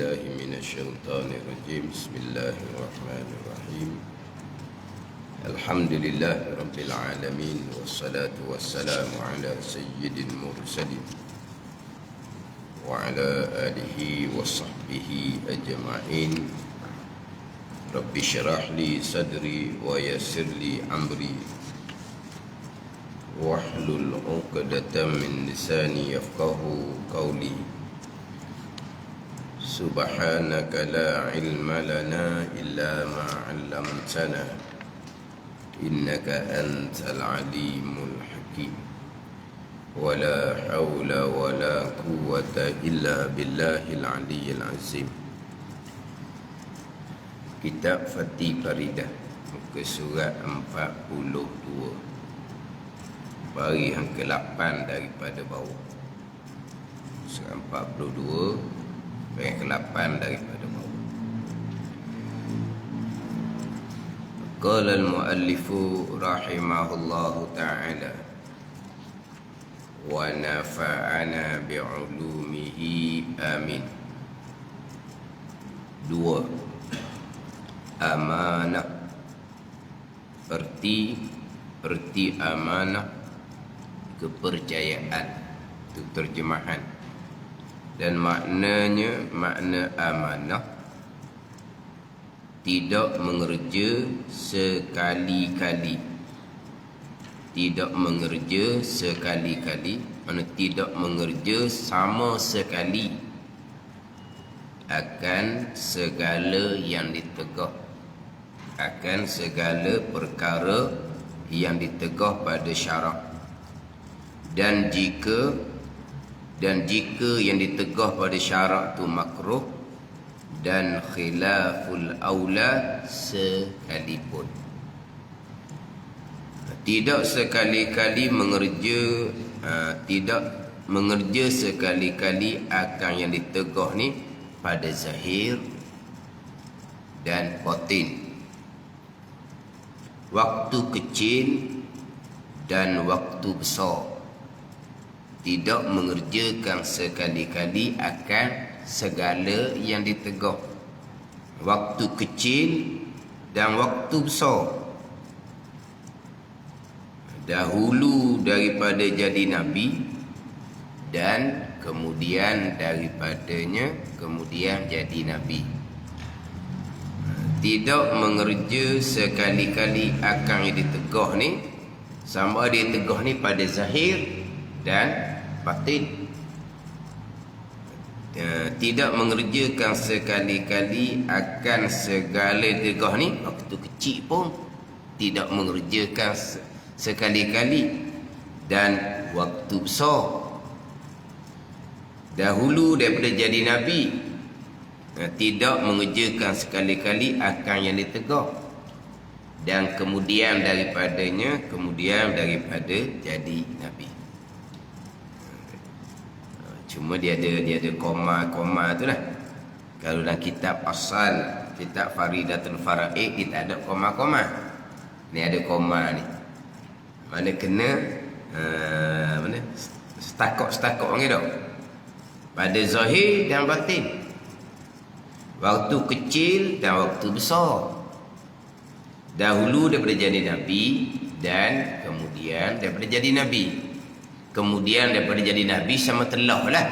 بالله من الشيطان الرجيم. بسم الله الرحمن الرحيم. الحمد لله رب العالمين، والصلاة والسلام على سيد المرسلين وعلى آله وصحبه أجمعين. رب اشرح لي صدري ويسر لي أمري واحلل عقدة من لساني يفقه قولي. سبحانك لا علم لنا إلا ما علمتنا إنك أنت العليم الحكيم. ولا حول ولا قوة إلا بالله العلي العظيم. Kitab Fatih Faridah, muka surat 42, baris yang ke-8 daripada bawah. Surat 42, baris ke-8 daripada bawah. Qala al-muallifu rahimahullahu ta'ala wa nafa'ana bi'ulumihi amin. 2. Amanah. Erti amanah, kepercayaan, itu terjemahan. Dan maknanya, makna amanah, tidak mengerja sekali-kali. Tidak mengerja sekali-kali, mana tidak mengerja sama sekali akan segala yang ditegah, akan segala perkara yang ditegah pada syarak. Dan jika yang ditegah pada syarak tu makruh dan khilaful aula sekalipun, tidak sekali-kali mengerja, tidak mengerja sekali-kali akan yang ditegah ni pada zahir dan batin, waktu kecil dan waktu besar. Tidak mengerjakan sekali-kali akan segala yang ditegah, waktu kecil dan waktu besar. Dahulu daripada jadi Nabi dan kemudian daripadanya kemudian jadi Nabi. Tidak mengerja sekali-kali akan yang ditegah ni, sama ada ditegah ni pada zahir dan batin. Tidak mengerjakan sekali-kali akan segala ditegah ni, waktu kecil pun tidak mengerjakan sekali-kali, dan waktu besar. Dahulu daripada jadi Nabi, tidak mengerjakan sekali-kali akan yang ditegah, dan kemudian daripadanya kemudian daripada jadi Nabi. Cuma dia ada koma tu lah. Kalau dalam kitab asal, kitab Faridatul Faraid, dia tak ada koma-koma. Ni ada koma ni. Mana kena mana stakok orang tu, pada zahir dan batin, waktu kecil dan waktu besar. Dahulu daripada jadi Nabi dan kemudian daripada jadi Nabi. Kemudian daripada jadi Nabi sama telah lah.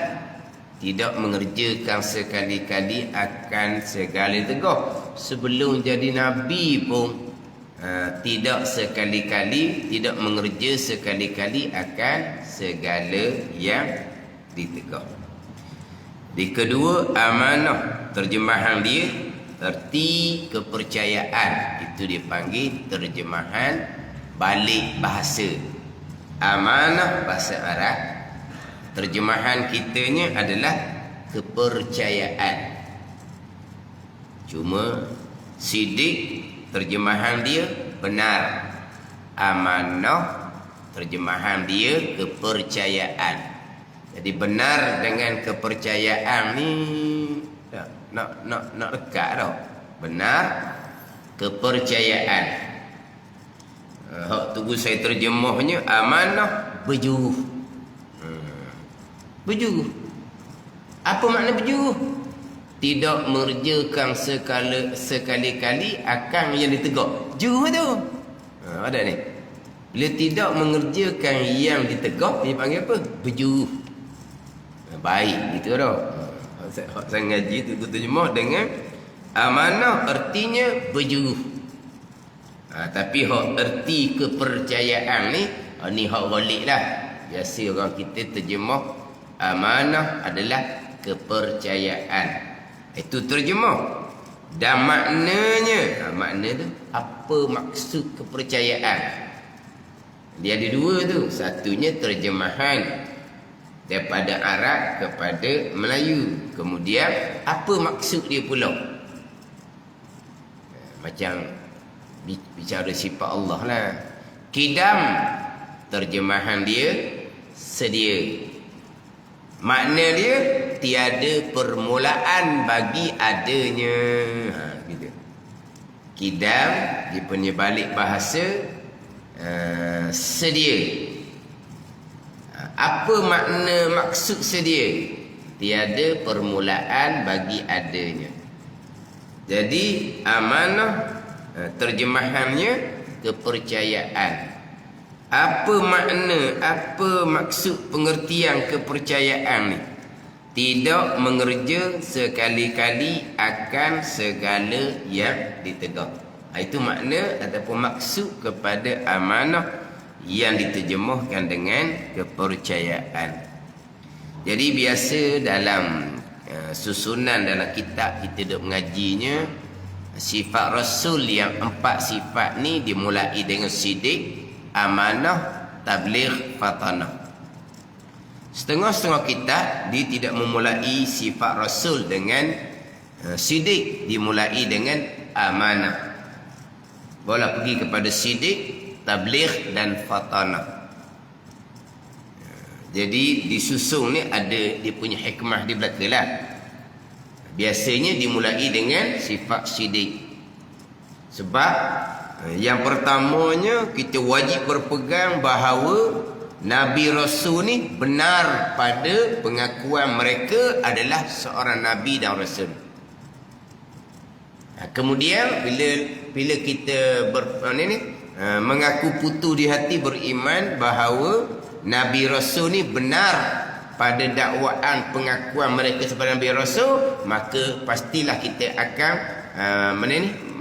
Tidak mengerjakan sekali-kali akan segala tegah. Sebelum jadi Nabi pun tidak sekali-kali, tidak mengerja sekali-kali akan segala yang ditegah. Di kedua, amanah, terjemahan dia erti kepercayaan. Itu dipanggil terjemahan balik bahasa. Amanah bahasa Arab, terjemahan kitanya adalah kepercayaan. Cuma sidik terjemahan dia benar. Amanah terjemahan dia kepercayaan. Jadi benar dengan kepercayaan ni nak dekat tau. Benar kepercayaan. Hak tunggu saya terjemahnya, amanah berjuruh. Berjuruh. Apa makna berjuruh? tidak mengerjakan sekali-kali akan yang ditegur. Juru tu. Ada ni. Bila tidak mengerjakan yang ditegur, dia panggil apa? Berjuru. Baik gitu dah. Saya ngaji tu terjemah dengan amanah artinya berjuru. Tapi hak erti kepercayaan ni hak ghalib lah. Biasa orang kita terjemah amanah adalah kepercayaan. Itu terjemah. Dan maknanya, makna tu apa maksud kepercayaan? Dia ada dua tu. Satunya terjemahan daripada Arab kepada Melayu. Kemudian apa maksud dia pula? Macam bicara sifat Allah lah. Qidam, terjemahan dia sedia. Makna dia tiada permulaan bagi adanya. Gitu. Qidam dia punya balik bahasa sedia. Apa makna maksud sedia? Tiada permulaan bagi adanya. Jadi amanah terjemahannya kepercayaan. Apa makna, apa maksud pengertian kepercayaan ni? Tidak mengerja sekali-kali akan segala yang ditegur. Itu makna ataupun maksud kepada amanah yang diterjemahkan dengan kepercayaan. Jadi biasa dalam susunan dalam kitab kita duk mengajinya, sifat Rasul yang 4 sifat ni dimulai dengan sidik, amanah, tabligh, fatanah. Setengah-setengah kitab dia tidak memulai sifat Rasul dengan sidik, dimulai dengan amanah. Boleh pergi kepada sidik, tabligh dan fatanah. Jadi disusun ni ada dia punya hikmah di belakang lah. Biasanya dimulai dengan sifat sidik. Sebab yang pertamanya kita wajib berpegang bahawa Nabi Rasul ni benar pada pengakuan mereka adalah seorang Nabi dan Rasul. Kemudian bila kita mengaku putus di hati beriman bahawa Nabi Rasul ni benar pada dakwaan pengakuan mereka sebagai Nabi Rasul, maka pastilah kita akan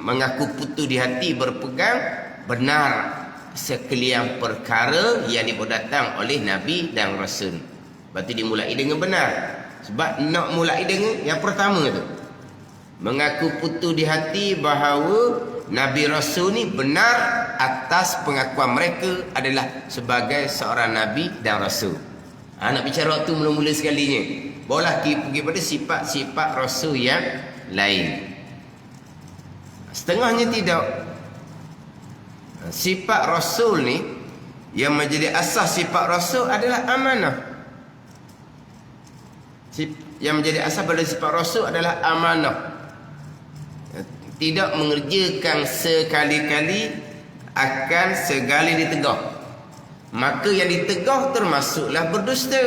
mengaku putus di hati berpegang benar sekalian perkara yang diperdatang oleh Nabi dan Rasul. Berarti dimulai dengan benar. Sebab nak mulai dengan yang pertama tu, mengaku putus di hati bahawa Nabi Rasul ni benar atas pengakuan mereka adalah sebagai seorang Nabi dan Rasul. Nak bicara waktu mula-mula sekalinya, boleh pergi pada sifat-sifat Rasul yang lain. Setengahnya tidak. Sifat Rasul ni yang menjadi asas sifat Rasul adalah amanah. Yang menjadi asas pada sifat Rasul adalah amanah. Tidak mengerjakan sekali-kali akan segala ditegur. Maka yang ditegur termasuklah berdusta.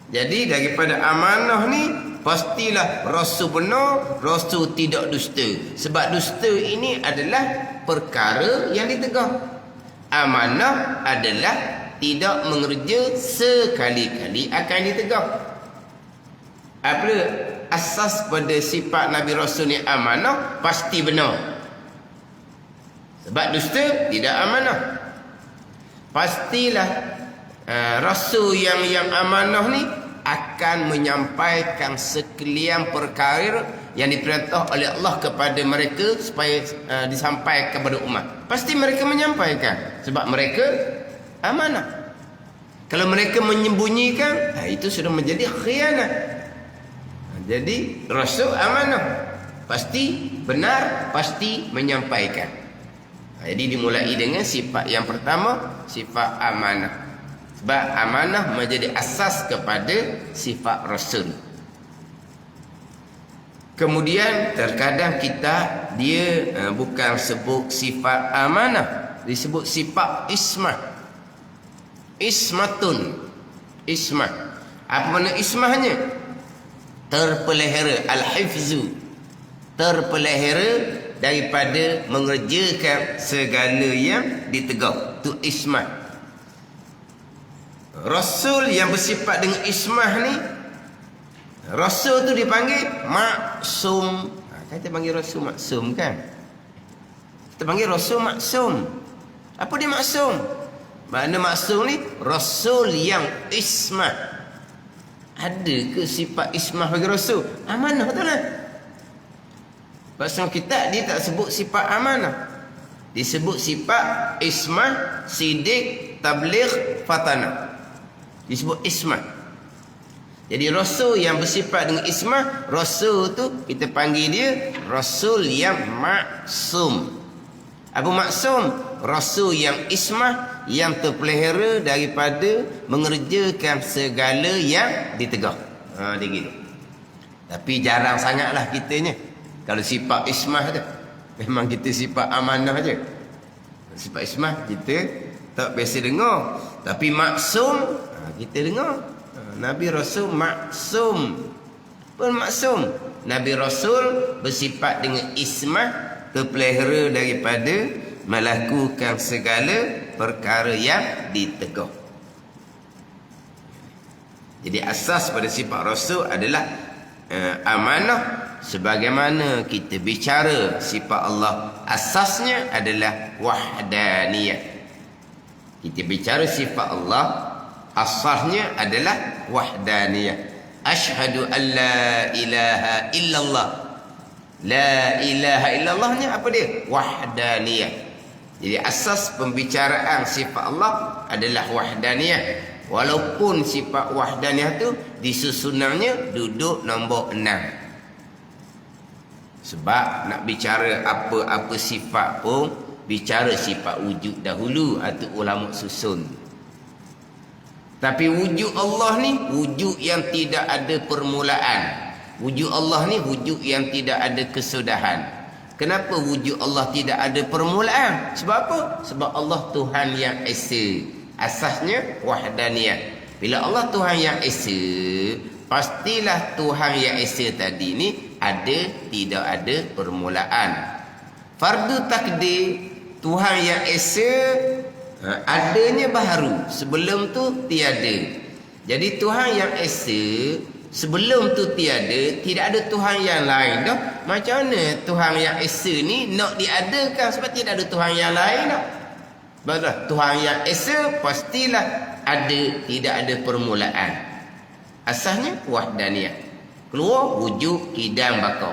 Jadi daripada amanah ni pastilah Rasul benar, Rasul tidak dusta. Sebab dusta ini adalah perkara yang ditegur. Amanah adalah tidak mengerja sekali-kali akan ditegur. Apa asas pada sifat Nabi Rasul ni amanah, pasti benar. Sebab dusta tidak amanah. Pastilah Rasul yang amanah ni akan menyampaikan sekalian perkara yang diperintah oleh Allah kepada mereka supaya disampaikan kepada umat. Pasti mereka menyampaikan sebab mereka amanah. Kalau mereka menyembunyikan, itu sudah menjadi khianat. Jadi Rasul amanah, pasti benar, pasti menyampaikan. Jadi dimulai dengan sifat yang pertama, sifat amanah. Sebab amanah menjadi asas kepada sifat Rasul. Kemudian terkadang kita dia bukan sebut sifat amanah, disebut sifat ismah. Ismatun. Ismah. Apa makna ismahnya? terpelihara, al-hifzu, terpelihara daripada mengerjakan segala yang ditegak. Tu ismah. Rasul yang bersifat dengan ismah ni, Rasul tu dipanggil maksum. Kita panggil Rasul maksum kan? Kita panggil Rasul maksum. Apa dia maksum? Makna maksum ni Rasul yang ismah. Ada ke sifat ismah bagi Rasul? Amanah tu lah. Pasal kita dia tak sebut sifat amanah. Disebut sifat ismah, sidik, tabligh, fatanah. Disebut ismah. Jadi Rasul yang bersifat dengan ismah, Rasul tu kita panggil dia Rasul yang maksum. Apa maksum? Rasul yang ismah, yang terpelihara daripada mengerjakan segala yang ditegak. Dia gitu. Tapi jarang sangatlah kitanya. Kalau sifat ismah tu, memang kita sifat amanah je. Sifat ismah kita tak biasa dengar. Tapi maksum, kita dengar. Nabi Rasul maksum. Pun maksum. Nabi Rasul bersifat dengan ismah, terpelihara daripada melakukan segala perkara yang ditegak. Jadi asas pada sifat Rasul adalah amanah. Sebagaimana kita bicara sifat Allah, asasnya adalah wahdaniyah. Kita bicara sifat Allah, asasnya adalah wahdaniyah. Asyhadu an la ilaha illallah. La ilaha illallah ni apa dia? Wahdaniyah. Jadi asas pembicaraan sifat Allah adalah wahdaniyah. Walaupun sifat wahdaniyah tu disusunannya duduk nombor 6. Sebab nak bicara apa-apa sifat pun, bicara sifat wujud dahulu, atau ulama susun. Tapi wujud Allah ni wujud yang tidak ada permulaan. Wujud Allah ni wujud yang tidak ada kesudahan. Kenapa wujud Allah tidak ada permulaan? Sebab apa? Sebab Allah Tuhan yang esa. Asasnya wahdaniyah. Bila Allah Tuhan yang esa, pastilah Tuhan yang esa tadi ni ada, tidak ada permulaan. Fardu takdir, Tuhan yang esa adanya baharu, sebelum tu tiada. Jadi Tuhan yang esa, sebelum tu tiada, tidak ada Tuhan yang lain dah. Macam mana Tuhan yang esa ni nak diadakan sebab tidak ada Tuhan yang lain dah. Baiklah, Tuhan yang esa pastilah ada, tidak ada permulaan. Asasnya wahdaniyah. Keluar wujud kidam bakau.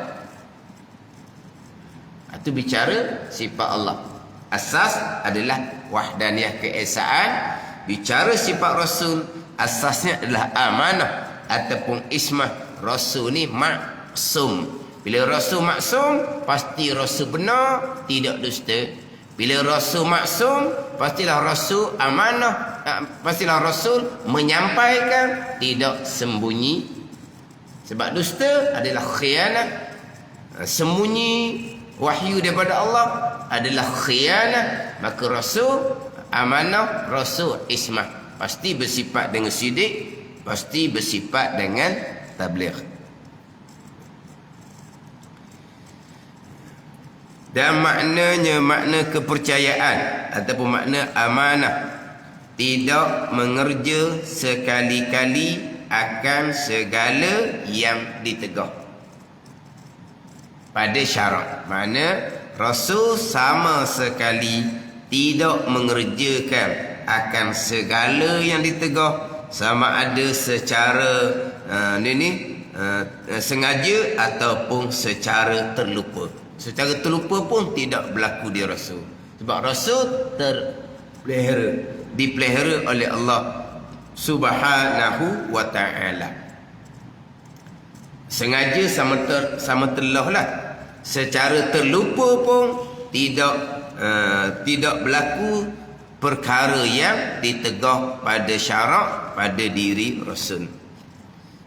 Itu bicara sifat Allah. Asas adalah wahdaniyah, keesaan. Bicara sifat Rasul, asasnya adalah amanah ataupun ismah. Rasul ni maksum. Bila Rasul maksum, pasti Rasul benar, tidak dusta. Bila Rasul maksum, pastilah Rasul amanah, pastilah Rasul menyampaikan, tidak sembunyi. Sebab dusta adalah khianat. Sembunyi wahyu daripada Allah adalah khianat. Maka Rasul amanah, Rasul ismah. Pasti bersifat dengan sidik, pasti bersifat dengan tabligh. Dan maknanya, makna kepercayaan ataupun makna amanah, tidak mengerja sekali-kali akan segala yang ditegak pada syarat. Mana Rasul sama sekali tidak mengerjakan akan segala yang ditegak, sama ada secara sengaja ataupun secara terlupa. Secara terlupa pun tidak berlaku di Rasul. Sebab Rasul dipelihara oleh Allah Subhanahu wa ta'ala. Sengaja sama telah lah. Secara terlupa pun tidak berlaku perkara yang ditegak pada syarak pada diri Rasul.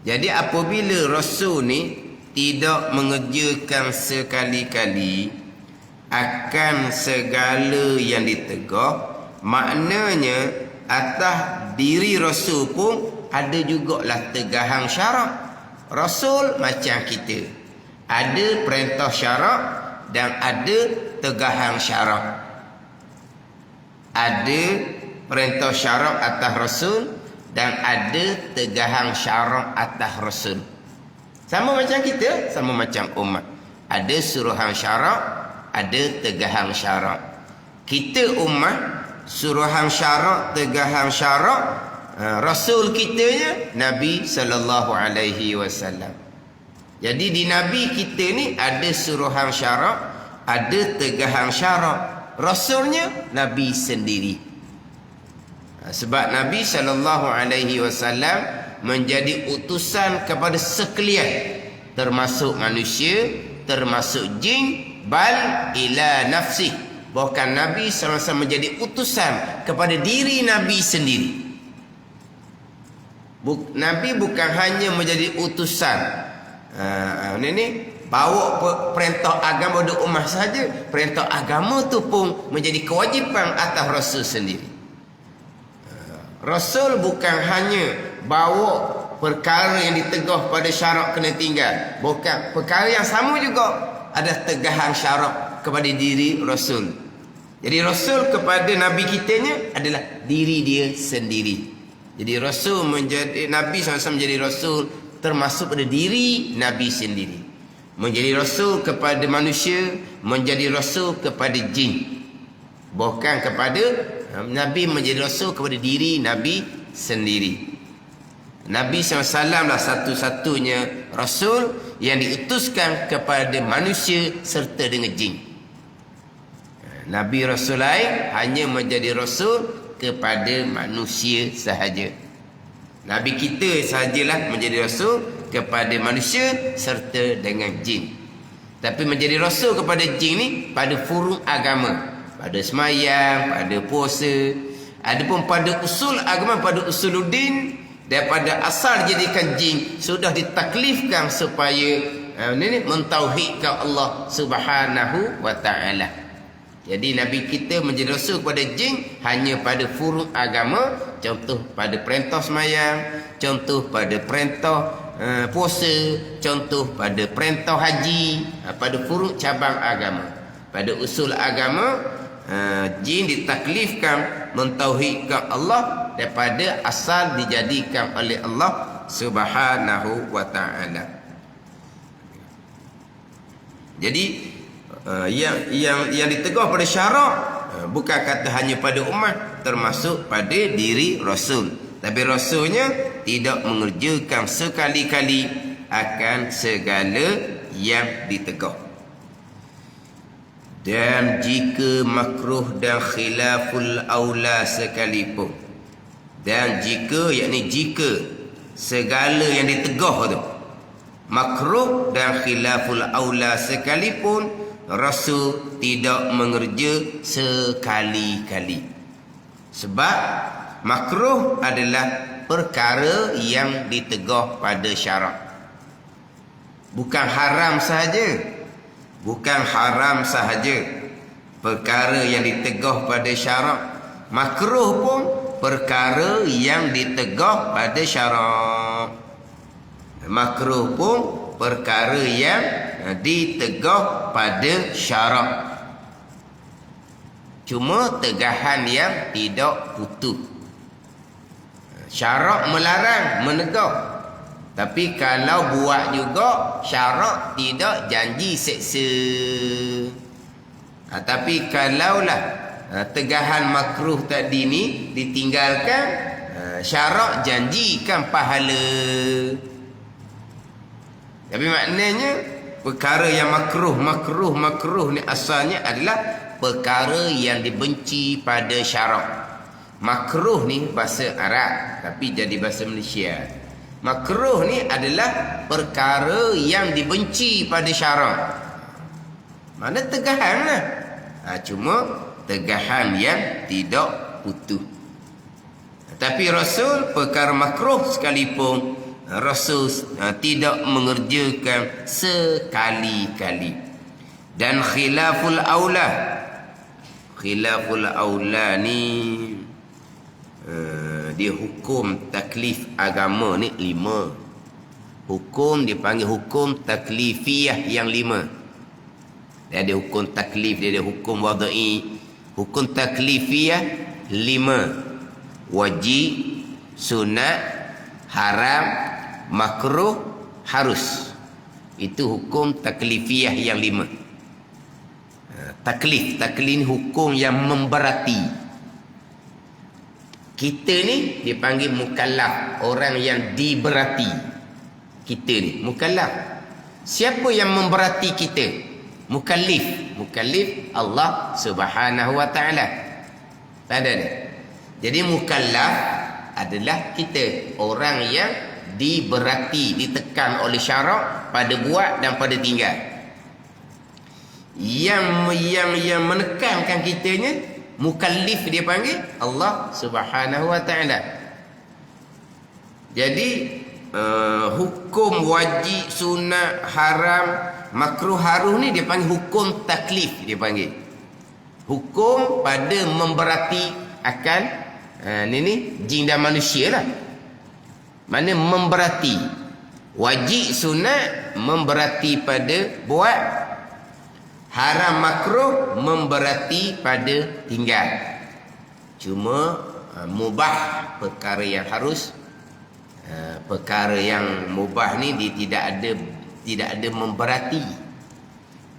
Jadi apabila Rasul ni tidak mengerjakan sekali-kali akan segala yang ditegak, maknanya atas diri Rasul pun ada jugalah tegahan syarak. Rasul macam kita. Ada perintah syarak dan ada tegahan syarak. Ada perintah syarak atas Rasul dan ada tegahan syarak atas Rasul. Sama macam kita, sama macam umat. Ada suruhan syarak, ada tegahan syarak. Kita umat, suruhan syarak, tegahan syarak, Rasul kitanya Nabi sallallahu alaihi wasallam. Jadi di Nabi kita ni ada suruhan syarak, ada tegahan syarak. Rasulnya Nabi sendiri. Sebab Nabi sallallahu alaihi wasallam menjadi utusan kepada sekalian, termasuk manusia, termasuk jin, bal ila nafsi. Bahkan Nabi sallallahu alaihi wasallam menjadi utusan kepada diri Nabi sendiri. Nabi bukan hanya menjadi utusan bawa perintah agama pada umat saja. Perintah agama tu pun menjadi kewajipan atas Rasul sendiri. Rasul bukan hanya bawa perkara yang ditegah pada syarak kena tinggal. Bukan, perkara yang sama juga ada tegahan syarak kepada diri Rasul. Jadi Rasul kepada Nabi kitanya adalah diri dia sendiri. Jadi Rasul menjadi Nabi SAW menjadi Rasul termasuk pada diri Nabi sendiri. Menjadi Rasul kepada manusia, menjadi Rasul kepada jin. Bukan kepada Nabi menjadi Rasul kepada diri Nabi sendiri. Nabi SAW lah satu-satunya Rasul yang diutuskan kepada manusia serta dengan jin. Nabi Rasul lain hanya menjadi Rasul kepada manusia sahaja. Nabi kita sahajalah menjadi Rasul kepada manusia serta dengan jin. Tapi menjadi Rasul kepada jin ni pada furung agama, pada semayang, pada puasa. Adapun pada usul agama, pada usuluddin, daripada asal dijadikan jin, sudah ditaklifkan supaya mentauhidkan Allah Subhanahu wa taala. Jadi Nabi kita menjadi Rasul kepada jin hanya pada furung agama. Contoh pada perintah semayang, contoh pada perintah puasa, contoh pada perintah haji, pada furung cabang agama. Pada usul agama, jin ditaklifkan mentauhidkan Allah daripada asal dijadikan oleh Allah Subhanahu wa taala. Jadi yang ditegur pada syarak bukan kata hanya pada umat, termasuk pada diri Rasul. Tapi Rasulnya tidak mengerjakan sekali-kali akan segala yang ditegur. Dan jika makruh dan khilaful aula sekalipun, dan jika, yakni jika segala yang ditegur tu makruh dan khilaful aula sekalipun, Rasul tidak mengerja sekali-kali. Sebab makruh adalah perkara yang ditegur pada syarak. Bukan haram sahaja. Bukan haram sahaja perkara yang ditegur pada syarak. Makruh pun perkara yang ditegur pada syarak. Makruh pun perkara yang ditegur pada syarak. Cuma tegahan yang tidak putus. Syarak melarang, menegur. Tapi kalau buat juga, syarak tidak janji seksa. Tapi kalaulah tegahan makruh tadi ni ditinggalkan, syarak janjikan pahala. Tapi maknanya perkara yang makruh ni asalnya adalah perkara yang dibenci pada syarak. Makruh ni bahasa Arab tapi jadi bahasa Malaysia. Makruh ni adalah perkara yang dibenci pada syarak. Mana tegahan lah. Cuma tegahan yang tidak putus. Tapi Rasul perkara makruh sekalipun Rasul tidak mengerjakan sekali-kali. Dan khilaful aula ni dia hukum taklif agama ni 5. Hukum dipanggil hukum taklifiyah yang 5. Dia ada hukum taklif, dia ada hukum wadai. Hukum taklifiyah 5. Wajib, sunat, haram, makruh, harus. Itu hukum taklifiyah yang 5. Taklif hukum yang memberati. Kita ni dipanggil mukallaf, orang yang diberati. Kita ni mukallaf. Siapa yang memberati kita? Mukallif Allah Subhanahu wa taala. Ada ni. Jadi mukallaf adalah kita, orang yang diberati, ditekan oleh syarak pada buat dan pada tinggal. Yang menekankan kitanya, mukallif dia panggil Allah Subhanahu wa taala. Jadi hukum wajib, sunat, haram, makruh, harus ni dia panggil hukum taklif, dia panggil. Hukum pada memberati akan ni jin dan manusia lah. Mana memberati. Wajib, sunat memberati pada buat, haram, makruh memberati pada tinggal. Cuma mubah, perkara yang harus, perkara yang mubah ni dia tidak ada memberati.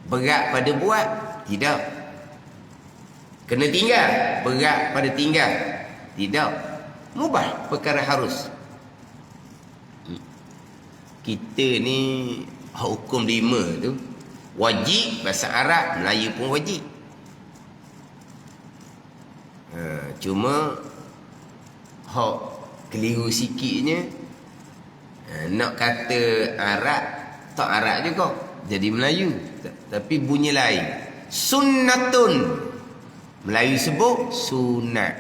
Berat pada buat, tidak. Kena tinggal, berat pada tinggal, tidak. Mubah, perkara harus. Kita ni hukum 5 tu wajib, bahasa Arab, Melayu pun wajib. Cuma hak keliru sikitnya, nak kata Arab tak Arab juga, jadi Melayu tapi bunyi lain. Sunnatun, Melayu sebut sunat,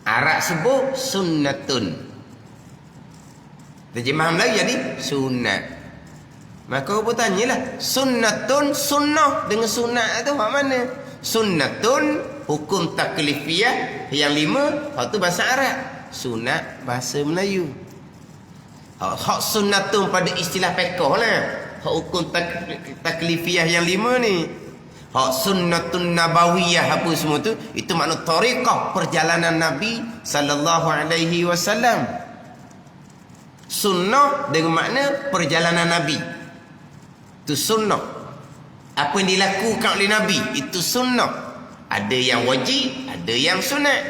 Arab sebut sunnatun. Terjemahan Melayu jadi sunat. Maka aku tanyalah, sunnatun, sunnah dengan sunat tu hak mana? Sunnatun hukum taklifiyah yang 5, hak tu bahasa Arab. Sunat bahasa Melayu. Hak sunnatun pada istilah fiqh lah. Hak hukum taklifiyah yang 5 ni. Hak sunnatun nabawiyah apa semua tu, itu makna tariqah perjalanan Nabi sallallahu alaihi wasallam. Sunnah dengan makna perjalanan Nabi. Itu sunnah. Apa yang dilakukan oleh Nabi, itu sunnah. Ada yang wajib, ada yang sunat.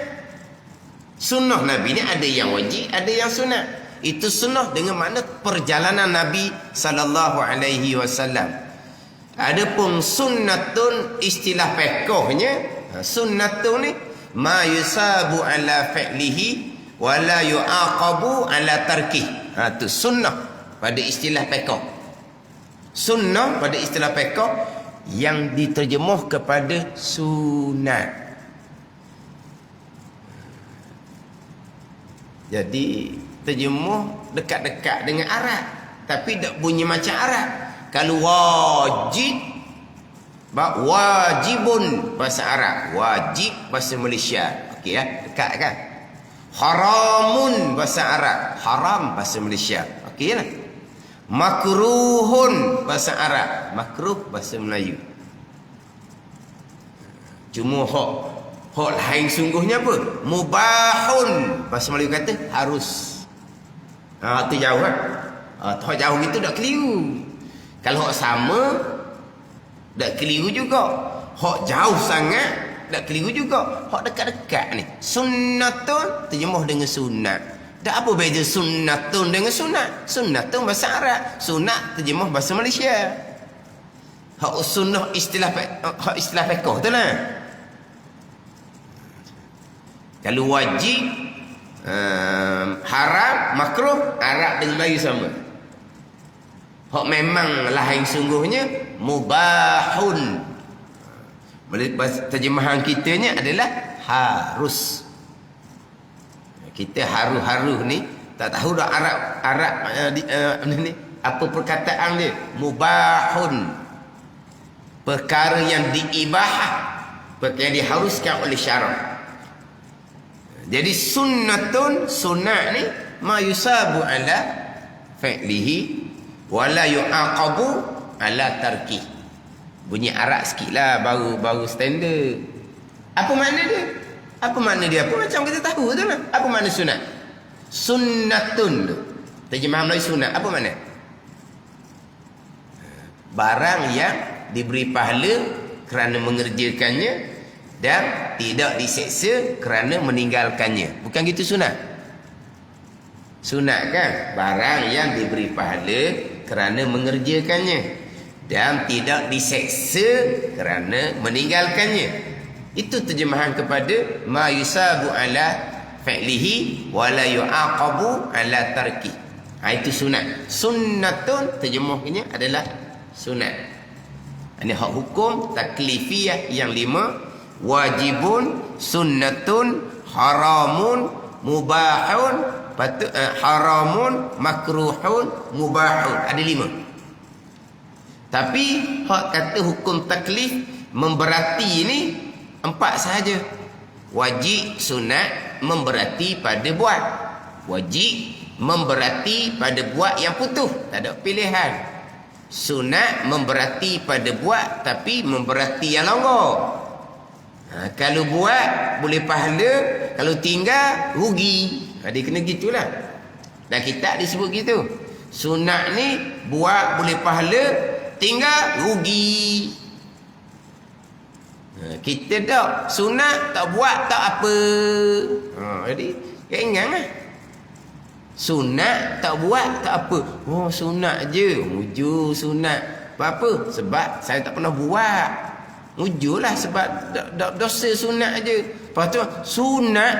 Sunnah Nabi ni ada yang wajib, ada yang sunat. Itu sunnah dengan makna perjalanan Nabi sallallahu alaihi wasallam. Adapun sunnatun istilah fiqhnya, sunnatun ni ma yusabu ala fi'lihi wa la yu'aqabu ala tarkih. Tu sunnah pada istilah fiqh. Sunnah pada istilah fiqh yang diterjemuh kepada sunat. Jadi terjemuh dekat-dekat dengan Arab, tapi tak bunyi macam Arab. Kalau wajib, wajibun bahasa Arab, wajib bahasa Malaysia. Okey ya, dekat kan? Haramun bahasa Arab, haram bahasa Malaysia. Okey lah. Makruhun bahasa Arab, makruh bahasa Melayu. Cuma hak lain sungguhnya apa? Mubahun bahasa Melayu kata harus. Tu jauh kan? Hak jauh itu tak keliru. Kalau hak sama tak keliru juga. Hak jauh sangat tak keliru juga. Hak dekat-dekat ni, sunnatun terjemuh dengan sunat. Tak apa beza sunnatun dengan sunat. Sunnatun bahasa Arab, sunat terjemuh bahasa Malaysia. Hak sunnah istilah fiqh tu lah. Kalau wajib, haram, makruh, Arab dengan Melayu sama. Hak memang lain sungguhnya mubahun. Terjemahan kitanya adalah harus. Kita haru-haru ni tak tahu dah Arab ni apa perkataan dia. Mubahun, perkara yang diibahah, perkara yang diharuskan oleh syarak. Jadi sunnatun, sunat ni ma yusabu ala fi'lihi wala yu'aqabu ala tarki. Bunyi Arab sikitlah, baru standard. Apa makna dia? Apa makna dia? Apa macam kita tahu tu lah. Apa makna sunat? Sunnatun tu. Terjemahan Melayu sunat. Apa makna? Barang yang diberi pahala kerana mengerjakannya dan tidak diseksa kerana meninggalkannya. Bukan gitu sunat? Sunat kan? Barang yang diberi pahala kerana mengerjakannya dan tidak diseksa kerana meninggalkannya. Itu terjemahan kepada ma yusabu ala fi'lihi wa la yu'aqabu ala tarki. Itu sunat. Sunnatun terjemahnya adalah sunat. Ini hak hukum taklifiyah yang 5. Wajibun, sunnatun, haramun, mubahun, haramun, makruhun, mubahun. Ada 5. Tapi hak kata hukum taklif memberati ini 4 sahaja. Wajib, sunat memberati pada buat. Wajib memberati pada buat yang putus, tak ada pilihan. Sunat memberati pada buat tapi memberati yang longgar. Kalau buat boleh pahala, kalau tinggal rugi. Dia kena gitulah. Dan kitab disebut gitu. Sunat ni buat boleh pahala, tinggal rugi. Kita tak sunat tak buat tak apa. Jadi ingat lah. Sunat tak buat tak apa. Oh sunat je. Mujur sunat. Apa? Sebab saya tak pernah buat. Mujurlah sebab dosa sunat je. Lepas tu sunat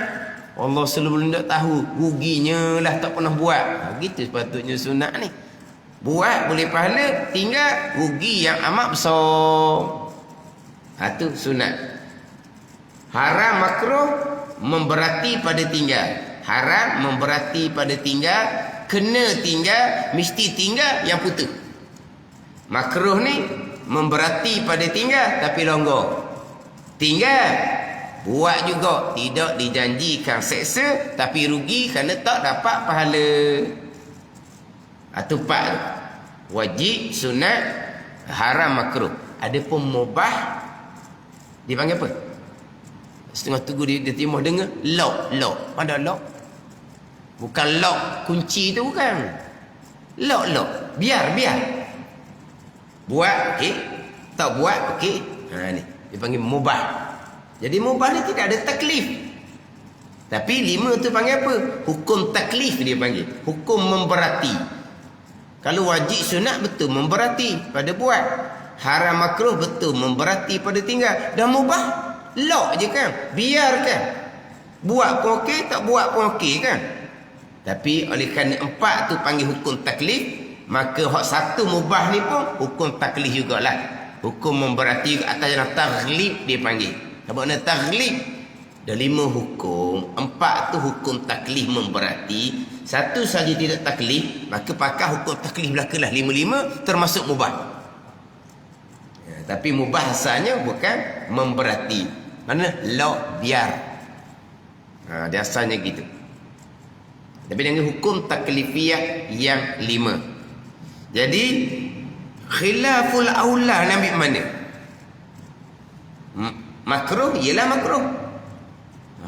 Allah selalu tak tahu ruginya lah tak pernah buat. Gitu sepatutnya sunat ni. Buat boleh pahala, tinggal rugi yang amat besar. Itu sunat. Haram makruh memberati pada tinggal. Haram memberati pada tinggal, kena tinggal, mesti tinggal yang putus. Makruh ni memberati pada tinggal tapi longgar. Tinggal buat juga tidak dijanjikan seksa tapi rugi kerana tak dapat pahala. Itu 4. Wajib, sunat, haram, makruh. Adapun mubah dipanggil apa? Setengah tunggu dia timah dengar lock. Ada lock? Bukan lock kunci tu, bukan. Lock. Biar. Buat okey, tak buat okey. Ni dipanggil mubah. Jadi mubah ni tidak ada taklif. Tapi 5 tu panggil apa? Hukum taklif dia panggil. Hukum memberati. Kalau wajib sunat betul memberati pada buat. Haram makruh betul memberati pada tinggal. Dan mubah lock je kan, biarkan. Buat pun okey, tak buat pun okey kan. Tapi oleh kerana 4 tu panggil hukum taklif, maka hak 1 mubah ni pun hukum taklif jugalah. Hukum memberati juga atas jalan taghlib dia panggil. Apa makna taghlib? Ada 5 hukum. 4 tu hukum taklif memberati, 1 saja tidak taklif, maka pakai hukum taklif belakalah 5-5 termasuk mubah. Tapi mubah asalnya bukan memberati. Mana? Lock, biar. Dia asalnya gitu. Tapi dengan hukum taklifiyah yang 5. Jadi khilaful aula nak ambil mana? Makruh ialah makruh.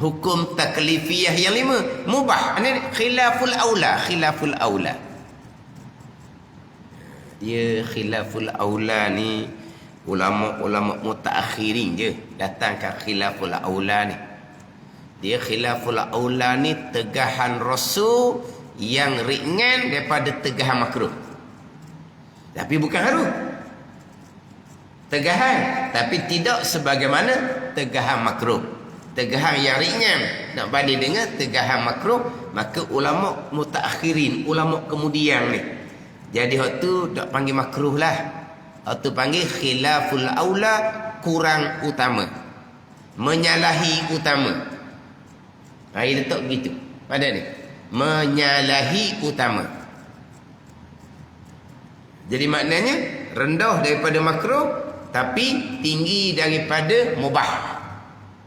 Hukum taklifiyah yang 5 mubah. Ini khilaful aula. Dia khilaful aula ni ulama mutaakhirin je datangkan khilaful aula ni. Dia khilaful aula ni tegahan rasul yang ringan daripada tegahan makruh. Tapi bukan harus tegahan, tapi tidak sebagaimana tegahan makruh. Tegahan yang ringan nak banding dengan tegahan makruh, maka ulama mutaakhirin, ulama kemudian ni, jadi hak tu tak panggil makruh lah. Atau panggil khilaful aula, kurang utama, menyalahi utama. Dia letak begitu pada ni, menyalahi utama. Jadi maknanya rendah daripada makruh tapi tinggi daripada mubah.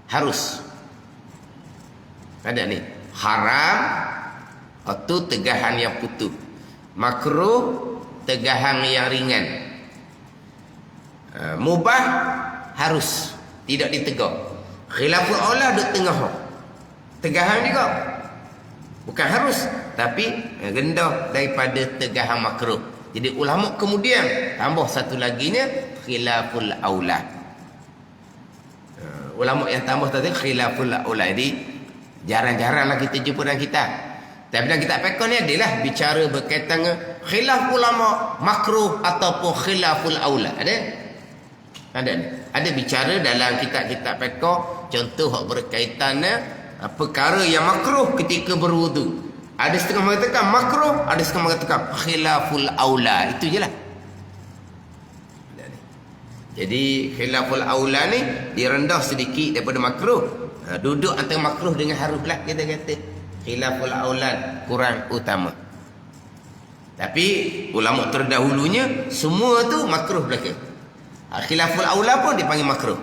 Harus ada ni haram atau tegahan yang putus, Makruh tegahan yang ringan. Mubah harus tidak ditegar. Khilaful aula duduk tengah. Tegahan juga. Bukan harus, tapi rendah daripada tegahan makruh. Jadi ulama kemudian tambah satu laginya khilaful aula. Ulama yang tambah tadi khilaful aula. Jadi jarang-jaranglah kita jumpa dalam kitab. Tapi dalam kitab fiqh ni adalah bicara berkaitan dengan khilaf ulama makruh ataupun khilaful aula. Ada bicara dalam kitab-kitab fiqh, contoh berkaitan perkara yang makruh ketika berwudu. Ada setengah mengatakan makruh, ada setengah mengatakan khilaful aula. Itu je lah. Jadi khilaful aula ni direndah sedikit daripada makruh. Duduk antara makruh dengan harus lah kita kata. Khilaful aula kurang utama. Tapi ulama terdahulunya semua tu makruh belaka. Khilaful aula pun dipanggil makruh.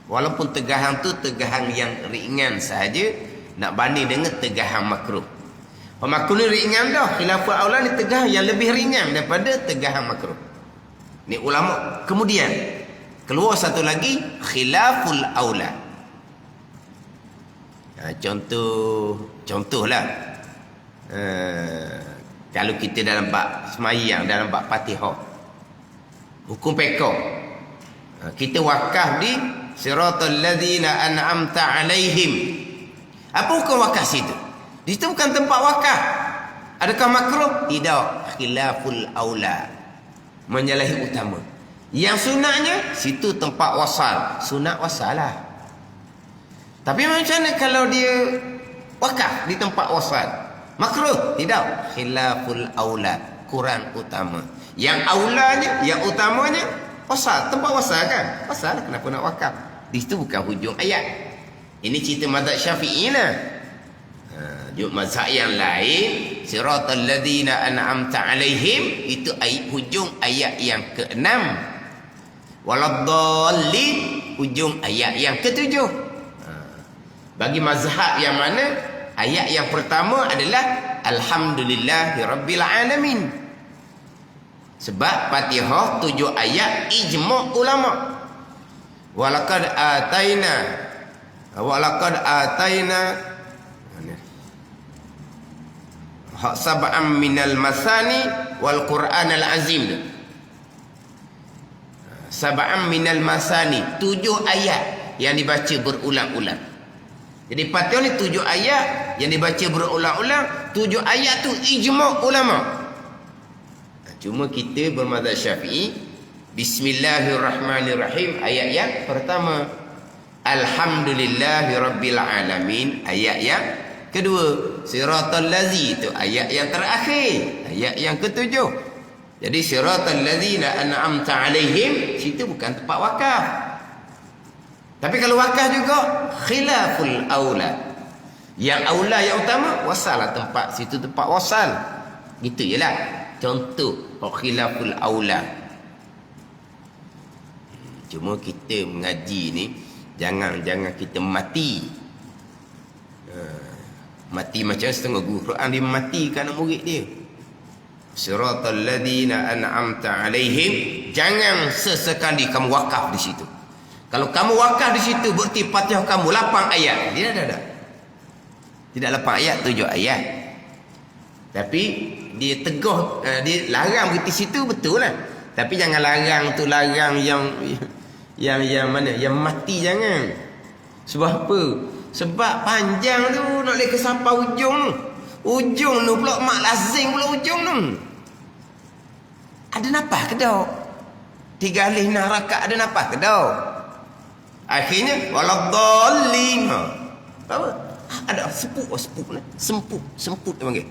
Walaupun tegahan tu tegahan yang ringan sahaja, nak banding dengan tegahan makruh. Makruh ni ringan dah, khilaful aula ni tegahan yang lebih ringan daripada tegahan makruh. Ni ulama kemudian keluar satu lagi khilaful aula. Contohlah kalau kita dalam bab semayang, dalam bab Fatihah, hukum pekah, kita wakaf di siratal ladzina an'amta alaihim. Apa hukum wakaf situ? Di situ bukan tempat wakaf. Adakah makruh? Tidak. Khilaful aula, menyalahi utama. Yang sunatnya situ tempat wasal, sunat wasal lah. Tapi macam mana kalau dia wakaf di tempat wasal? Makruh? Tidak. Khilaful aula, kurang utama. Yang aulanya, yang utamanya wasal, tempat wasal kan? Wasal, kenapa nak wakaf? Di situ bukan hujung ayat. Ini cerita mazhab Syafi'i lah. Mazhab yang lain, siratal ladzina an'amta alaihim, itu hujung ayat yang ke-6. Waladdallin, hujung ayat yang ke-7. Bagi mazhab yang mana, ayat yang pertama adalah alhamdulillahirabbil alamin. Sebab Fatihah 7 ayat ijma' ulama. Walaqad ataina sab'an minal masani wal Qur'anal azim. Sab'an minal masani, 7 ayat yang dibaca berulang-ulang. Jadi Fatihah ni 7 ayat yang dibaca berulang-ulang. 7 ayat tu ijma' ulama. Cuma kita bermazhab Syafi'i, bismillahirrahmanirrahim ayat yang pertama, alhamdulillahirabbil alamin ayat yang kedua, siratal ladzi itu ayat yang terakhir, ayat yang ke-7. Jadi siratal ladzina an'amta alaihim, situ bukan tempat wakaf. Tapi kalau wakaf juga khilaful aula. Yang aula yang utama wasal lah, tempat situ tempat wasal. Gitu jelah contoh khilaful aula. Cuma kita mengaji ni jangan kita mati. Mati macam setengah guru Quran dia matikan murid dia. Siratal ladzina an'amta alaihim, jangan sesekali kamu wakaf di situ. Kalau kamu wakaf di situ berarti Fatihah kamu 8 ayat. Tidak. Tidak 8 ayat, 7 ayat. Tapi dia teguh, dia larang berarti situ betul lah. Tapi jangan larang tu larang yang mana? Yang mati jangan. Sebab apa? Sebab panjang tu nak boleh ke sampai ujung tu. Ujung tu pula mak lazim pula ujung tu. Ada napas ke tak? 3 alif 6 rakaat ada napas ke tak? Akhirnya waladdallin. Apa? Ada semput dia panggil.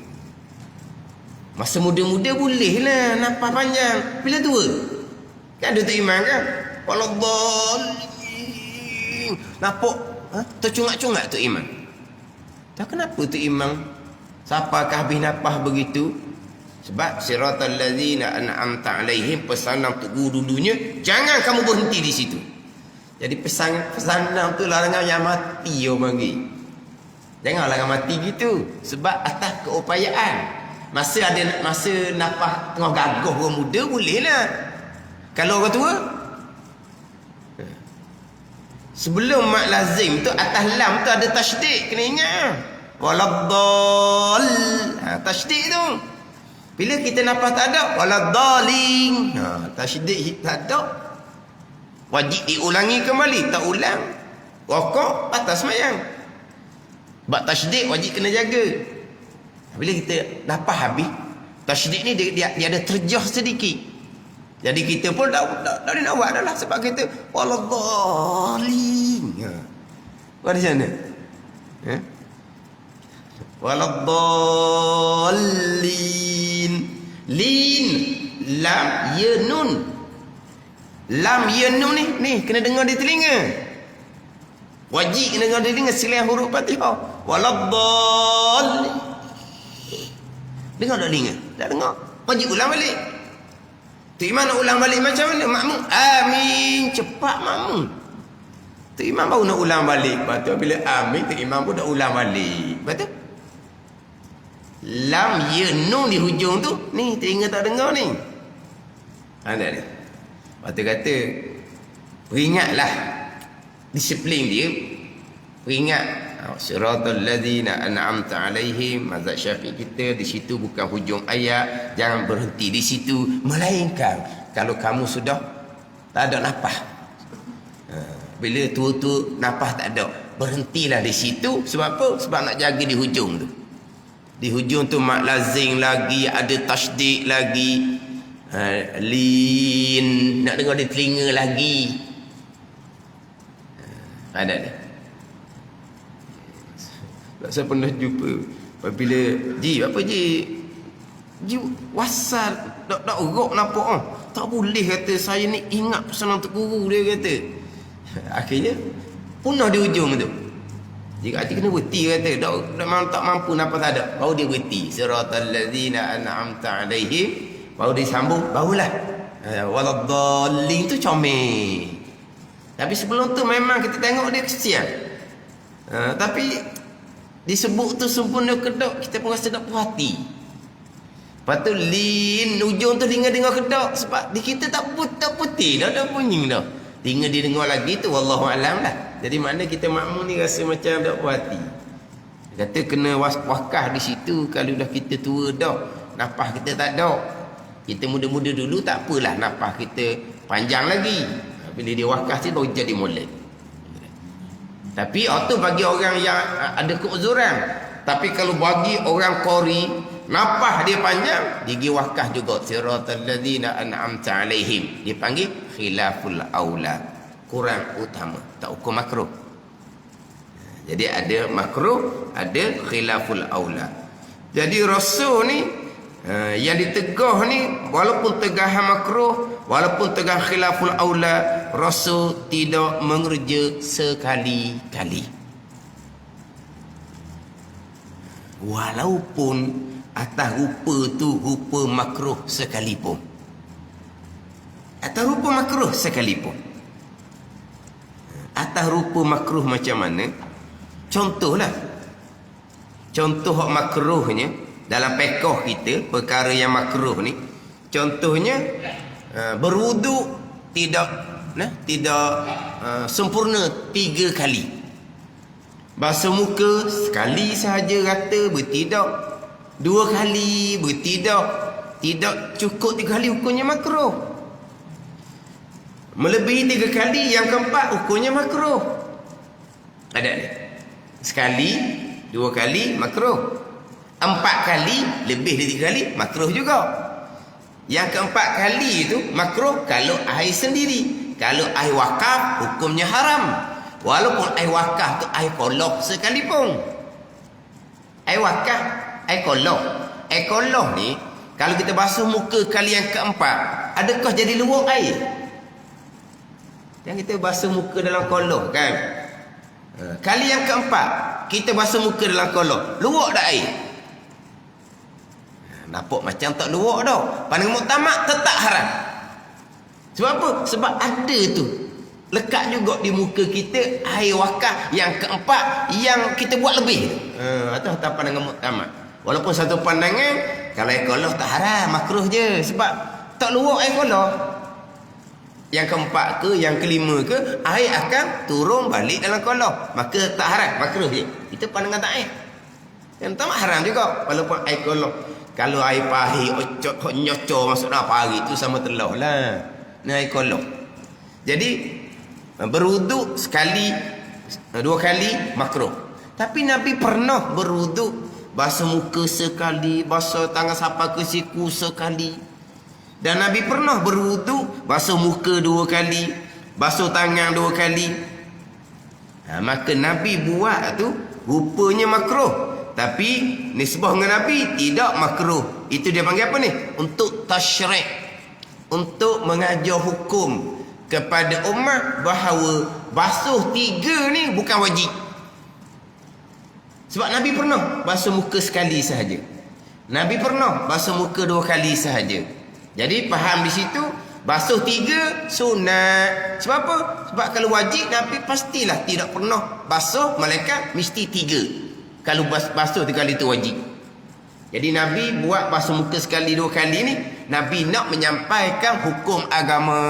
Masa muda-muda boleh lah napas panjang. Bila tua kan ada tak iman kan? Waladdallin. Nampak tercungak-cungak tu iman. Tak kenapa tu iman siapa habis napas begitu? Sebab siratal ladzina an'amta alaihim, pesanan untuk guru dulunya jangan kamu berhenti di situ. Jadi pesanan tu larangan yang mati orang bagi. Jangan larangan mati gitu. Sebab atas keupayaan. Masa nafas tengah gagah orang muda boleh lah. Kalau orang tua, sebelum mak lazim tu atas lam tu ada tasydid, kena ingat. Waladdall. Tasydid tu. Bila kita nafas tak ada, waladdallin. Tasydid tak ada. Wajib diulangi kembali, tak ulang. Rokok atas sembahyang. Bab tasydid wajib kena jaga. Bila kita nafas habis, tasydid ni dia ada terjah sedikit. Jadi kita pun tak boleh nak buat dah lah. Sebab kita waladdallin. Buat di sana. Waladdallin. Lin. Lam ya nun. Lam ya nun ni kena dengar di telinga. Wajib kena dengar di telinga selain huruf Fatihah. Waladdallin. Dengar tak telinga? Tak dengar. Wajib ulang balik. Tu imam nak ulang balik macam mana? Makmum amin, cepat makmum. Tu imam baru nak ulang balik. Lepas tu bila amin, tu imam pun dah ulang balik. Lepas tu lam ya nun di hujung tu, ni telinga tak dengar ni. Ada ni. Lepas tu kata peringatlah disiplin dia. Peringat siratal ladzina an'amta alaihim. Mazhab Syafi'i kita di situ bukan hujung ayat, jangan berhenti di situ, melainkan kalau kamu sudah tak ada nafas, bila tua-tua nafas tak ada, berhentilah di situ. Sebab apa? Sebab nak jaga di hujung tu. Di hujung tu mak lazim lagi, ada tasydid lagi, lin, nak dengar di telinga lagi. Ada ni. Saya pernah jumpa apabila apa Ji wasal tak erok nampak tak boleh kata saya ni ingat pesanan Tok Guru dia kata. Akhirnya punah di hujung tu. Jika hati kena berhenti kata tak mampu nampak tak ada, baru dia berhenti siratal ladzina an'amta alaihim, baru dia sambung, barulah waladdallin tu comel. Tapi sebelum tu memang kita tengok dia kesian. Tapi disebut tu sempurna kedok, kita pun rasa tak puas hati. Lepas tu lin, ujung tu dengar kedok. Sebab di kita tak putih dah bunyi dah. Tinggal dia dengar lagi tu wallahualam lah. Jadi makna kita makmum ni rasa macam tak puas hati. Dia kata kena wakah di situ. Kalau dah kita tua dah, nafas kita tak ada. Kita muda-muda dulu tak apalah, nafas kita panjang lagi. Bila dia wakah tu baru jadi molek. Tapi itu bagi orang yang ada keuzuran. Tapi kalau bagi orang qori, nafas dia panjang, dia pergi wakah juga. Siratal ladzina an'amta alaihim. Dia panggil khilaful aula, kurang utama, tak hukum makruh. Jadi ada makruh, ada khilaful aula. Jadi rasul ni yang ditegah ni, walaupun tegahan makruh, walaupun tegah khilaful aula, rasul tidak mengerja sekali-kali. Walaupun atas rupa tu rupa makruh sekalipun. Atas rupa makruh sekalipun. Atas rupa makruh macam mana? Contohlah. Contoh hak makruhnya dalam pekoh kita, perkara yang makruh ni, contohnya berwuduk tidak sempurna 3 kali. Basuh muka sekali sahaja rata bertidak, 2 kali bertidak, tidak cukup 3 kali hukumnya makruh. Melebihi 3 kali, yang keempat hukumnya makruh. Ada ni. Sekali, 2 kali makruh. 4 kali, lebih dari 3 kali makruh juga. Yang keempat kali itu makruh kalau air sendiri. Kalau air wakaf hukumnya haram. Walaupun air wakaf tu air koloh sekalipun. Air wakaf, air koloh. Air koloh ni kalau kita basuh muka kali yang keempat, adakah jadi luak air? Yang kita basuh muka dalam koloh kan, kali yang keempat kita basuh muka dalam koloh, luak tak air? Nampak macam tak luak dah. Pandangan muktamad tetap haram. Sebab apa? Sebab ada tu lekat juga di muka kita air wakaf yang keempat yang kita buat lebih. Atau pandangan muktamad. Walaupun satu pandangan Kalau air kolah tak haram, makruh je. Sebab tak luak air kolah. Yang keempat ke, yang kelima ke, air akan turun balik dalam kolah. Maka tak haram, makruh je. Itu pandangan tak air. Yang tak haram juga. Walaupun air kolah. Kalau air pahit, nyocor masuk dalam pahit, itu sama telah lah. Ni air kolah. Jadi, berwuduk sekali, 2 kali, makruh. Tapi Nabi pernah berwuduk. Basuh muka sekali, basuh tangan sampai ke siku sekali. Dan Nabi pernah berwuduk, basuh muka 2 kali, basuh tangan 2 kali. Maka Nabi buat tu rupanya makruh. Tapi nisbah dengan Nabi tidak makruh. Itu dia panggil apa ni? Untuk tasyrik. Untuk mengajar hukum kepada umat bahawa basuh 3 ni bukan wajib. Sebab Nabi pernah basuh muka sekali sahaja. Nabi pernah basuh muka 2 kali sahaja. Jadi faham di situ, basuh 3 sunat. Sebab apa? Sebab kalau wajib Nabi pastilah tidak pernah basuh, malaikat mesti 3. Kalau basuh 3 kali itu wajib. Jadi Nabi buat basuh muka sekali 2 kali ni, Nabi nak menyampaikan hukum agama.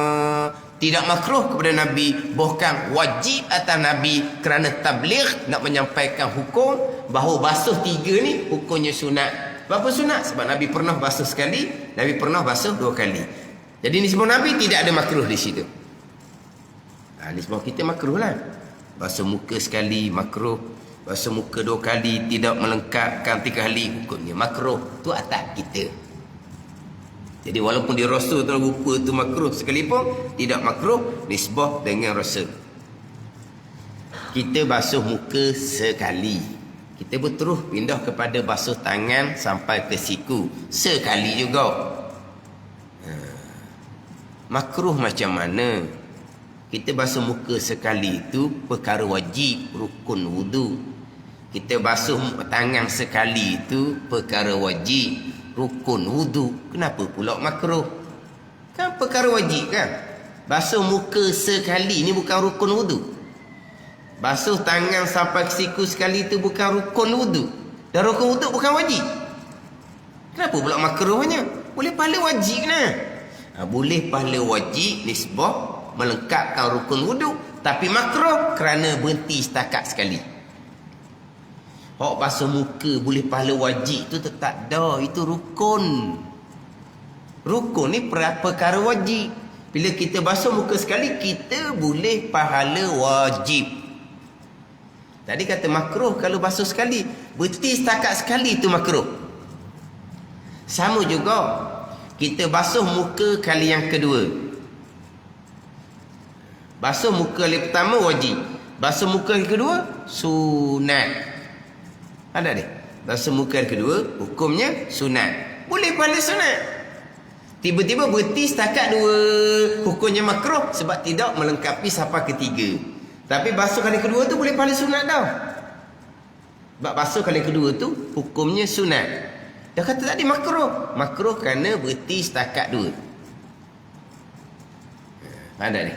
Tidak makruh kepada Nabi, bahkan wajib atas Nabi kerana tabligh nak menyampaikan hukum bahawa basuh 3 ni hukumnya sunat. Berapa sunat? Sebab Nabi pernah basuh sekali, Nabi pernah basuh 2 kali. Jadi nisbah Nabi tidak ada makruh di situ. Nisbah kita makruh lah. Basuh muka sekali makruh, basuh muka 2 kali tidak melengkapkan 3 kali hukumnya makruh. Tu atas kita. Jadi walaupun di Rasul tu rupa tu makruh sekalipun, tidak makruh nisbah dengan Rasul. Kita basuh muka sekali. Kita berterus pindah kepada basuh tangan sampai ke siku. Sekali juga. Makruh macam mana? Kita basuh muka sekali itu perkara wajib, rukun wudu. Kita basuh tangan sekali itu perkara wajib, rukun wudu. Kenapa pula makruh? Kan perkara wajib kan? Basuh muka sekali ni bukan rukun wudu. Basuh tangan sampai ke siku sekali tu bukan rukun wudu. Dan rukun wudu bukan wajib. Kenapa pula makruhnya? Boleh pahala wajib nah. Boleh pahala wajib nisbah melengkapkan rukun wudu, tapi makruh kerana berhenti setakat sekali. Hak basuh muka boleh pahala wajib tu tetap dah, itu rukun. Rukun ni perkara wajib. Bila kita basuh muka sekali, kita boleh pahala wajib. Tadi kata makruh kalau basuh sekali, berhenti setakat sekali itu makruh. Sama juga kita basuh muka kali yang kedua. Basuh muka kali pertama wajib, basuh muka kali kedua sunat. Ada dia. Basuh muka kali kedua hukumnya sunat. Boleh pahala sunat. Tiba-tiba berhenti setakat 2, hukumnya makruh sebab tidak melengkapi sampai ketiga. Tapi basuh kali kedua tu boleh pahala sunat dah. Sebab basuh kali kedua tu hukumnya sunat. Dia kata tadi makruh. Makruh kerana berhenti setakat 2. Ada ni.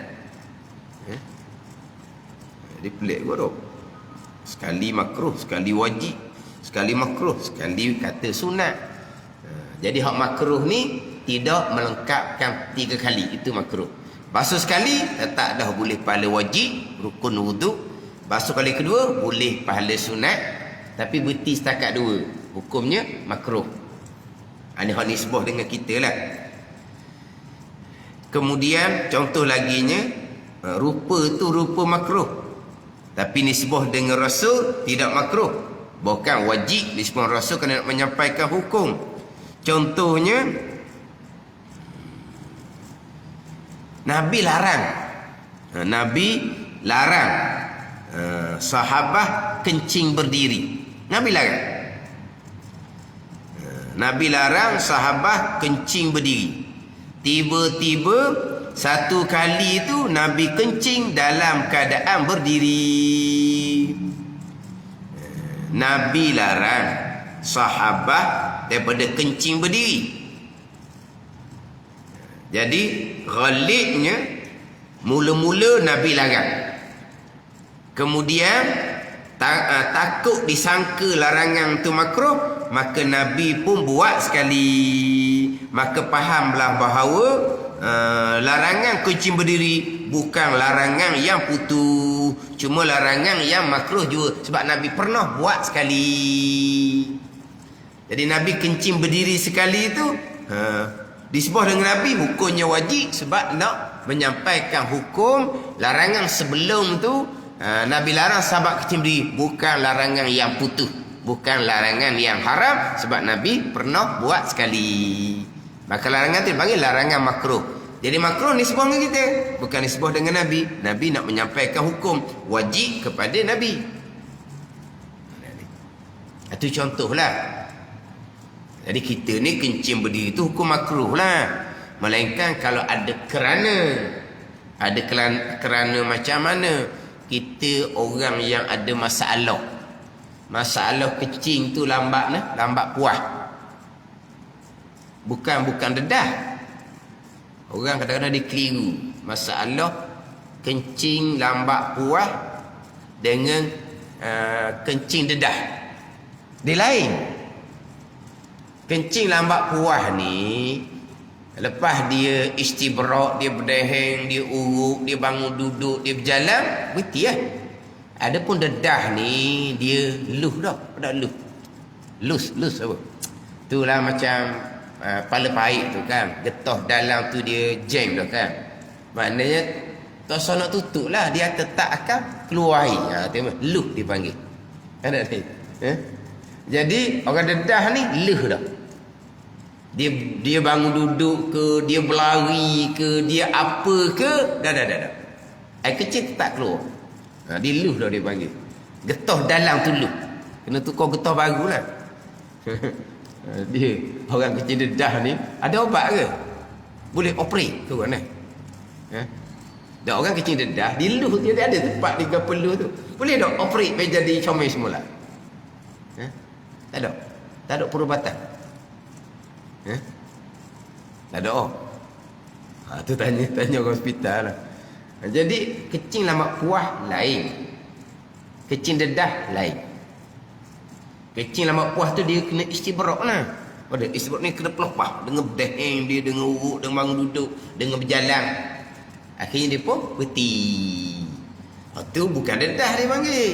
Jadi pelik kot tu. Sekali makruh, sekali wajib, sekali makruh, sekali kata sunat. Jadi hak makruh ni tidak melengkapkan 3 kali, itu makruh. Basuh sekali tetap dah boleh pahala wajib, rukun wudu. Basuh kali kedua boleh pahala sunat, tapi berhenti setakat 2, hukumnya makruh. Ini hak nisbah dengan kita lah. Kemudian contoh laginya, rupa tu rupa makruh, tapi nisbah dengan Rasul tidak makruh. Bukan wajib nisbah Rasul kerana nak menyampaikan hukum. Contohnya, Nabi larang. Nabi larang sahabat kencing berdiri. Nabi larang. Nabi larang sahabat kencing berdiri. Tiba-tiba satu kali itu Nabi kencing dalam keadaan berdiri. Nabi larang sahabat daripada kencing berdiri. Jadi ghalibnya mula-mula Nabi larang. Kemudian takut disangka larangan tu makruh, maka Nabi pun buat sekali. Maka fahamlah bahawa larangan kencing berdiri bukan larangan yang putus, cuma larangan yang makruh juga. Sebab Nabi pernah buat sekali. Jadi Nabi kencing berdiri sekali itu disebut dengan Nabi hukumnya wajib, sebab nak menyampaikan hukum larangan sebelum tu. Nabi larang sahabat kencing berdiri, bukan larangan yang putus, bukan larangan yang haram, sebab Nabi pernah buat sekali. Maka larangan tu dipanggil larangan makruh. Jadi makruh nisbah dengan kita, bukan nisbah dengan Nabi. Nabi nak menyampaikan hukum wajib kepada Nabi. Itu contohlah. Jadi kita ni kencing berdiri tu hukum makruh lah. Melainkan kalau ada kerana. Ada kerana macam mana? Kita orang yang ada masalah. Masalah kencing tu lambat puas. Bukan dedah. Orang kadang-kadang dia keliru. Masalah kencing lambat puas dengan kencing dedah. Dia lain. Kencing lambat puas ni, lepas dia istibrak, dia berdeheng, dia uruk, dia bangun duduk, dia berjalan, betul lah. Adapun dedah ni, dia luh dah. Dah luh. Lus apa? Itulah macam pala pahit tu kan. Getah dalam tu dia jam dah kan. Maknanya, tak usah nak tutup lah. Dia tetap akan keluar air. Tengok, luh dipanggil. Ada ni. Jadi, orang dedah ni, luh dah. Dia bangun duduk ke, dia berlari ke, dia apa ke, dah. Air kecil tak keluar. Dia luh dah dia panggil. Getah dalam tu luh. Kena tukar getah baru lah. Dia, orang kecil dedah ni, ada obat ke? Boleh operate tu kan eh? Dan orang kecil dedah, dia luh, dia ada tempat dia perlu tu. Boleh tak operate supaya jadi comel semula? Tak ada perubatan. Tak ada. Tu tanya orang hospital lah. Jadi kencing lama puas lain, kencing dedah lain. Kencing lama puas tu dia kena istibrak lah. Pada istibrak ni kena pelepah dengan berdeheng dia, dengan urut, dengan bangun duduk, dengan berjalan. Akhirnya dia pun peti. Tu bukan dedah dia panggil.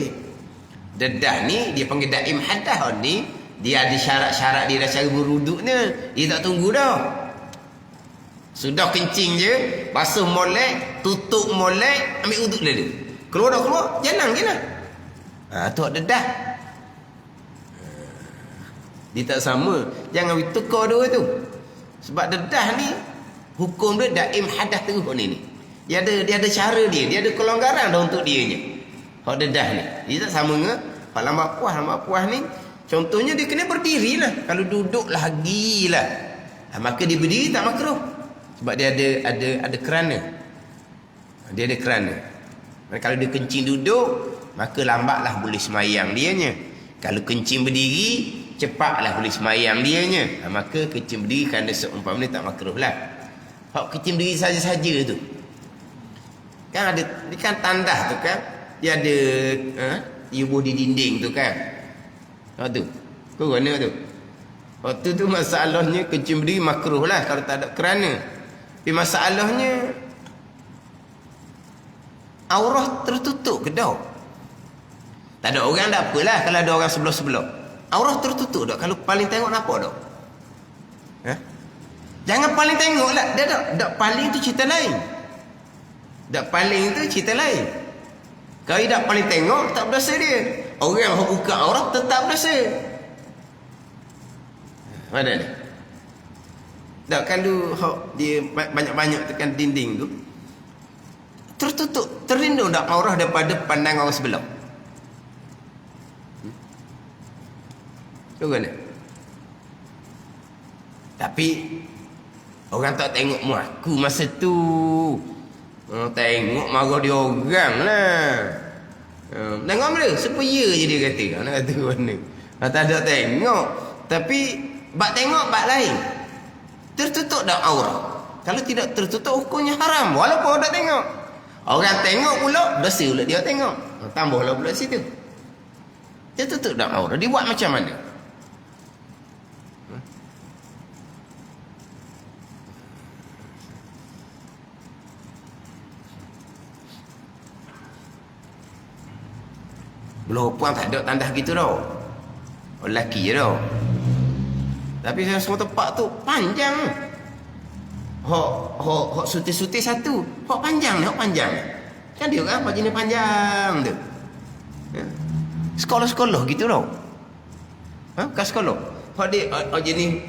Dedah ni dia panggil daim hadah ni. Dia ada syarat-syarat dia dah cara beruduknya. Dia tak tunggu dah. Sudah kencing je, basuh molek, tutup molek, ambil uduk dia. Keluar dah keluar, jalan je lah. Tu dedah. Dia tak sama. Jangan tukar dua tu. Sebab dedah ni, hukum dia daim hadah terus ni. Dia ada cara dia ada kelonggaran dah untuk dia nya. Hak dedah ni. Dia tak sama dengan hak lambat puas ni. Contohnya dia kena berdiri lah. Kalau duduk lagi lah. Maka dia berdiri tak makruh. Sebab dia ada kerana. Dia ada kerana. Kalau dia kencing duduk, maka lambatlah boleh semayang dianya. Kalau kencing berdiri, cepatlah boleh semayang dianya. Maka kencing berdiri kerana seumpama ni tak makruh lah. Hak kencing berdiri saja-saja tu. Kan ada, dia kan tandah tu kan. Dia ada ibuh di dinding tu kan. Tu. Kau mana tu? Waktu tu masalahnya kencing berdiri makruh lah kalau tak ada kerana. Tapi masalahnya aurah tertutup ke dah? Tak ada orang tak apalah kalau ada orang sebelah-sebelah. Aurah tertutup tak? Kalau paling tengok nampak tak? Jangan paling tengok lah. Dak paling tu cerita lain. Dak paling tu cerita lain. Kalau dak paling tengok tak berdosa dia. Orang yang buka aurat tetap berdosa. Mana ni? Tak kan dia banyak-banyak tekan dinding tu. Tertutup, terlindung tak aurat daripada pandangan orang sebelah. Tu kan? Tapi orang tak tengok aku masa tu. Tengok marah dia orang lah. Tengok mana? Sepaya je dia kata. Nak kata mana? Tak ada tengok. Tapi bak tengok bak lain. Tertutup dah aurat. Kalau tidak tertutup hukumnya haram. Walaupun orang tak tengok. Orang tengok pula dosa pula dia tengok. Tambahlah pula situ. Tertutup dah aurat. Dia buat macam mana? Belah perempuan tak ada tandas gitu tau. Lelaki je tau. Tapi semua tempat tu panjang. Hok suti-suti satu. Hok panjang ni, hok panjang. Kan dia kan jenis panjang tu. Sekolah-sekolah gitu tau. Bukan sekolah. Hok dia jenis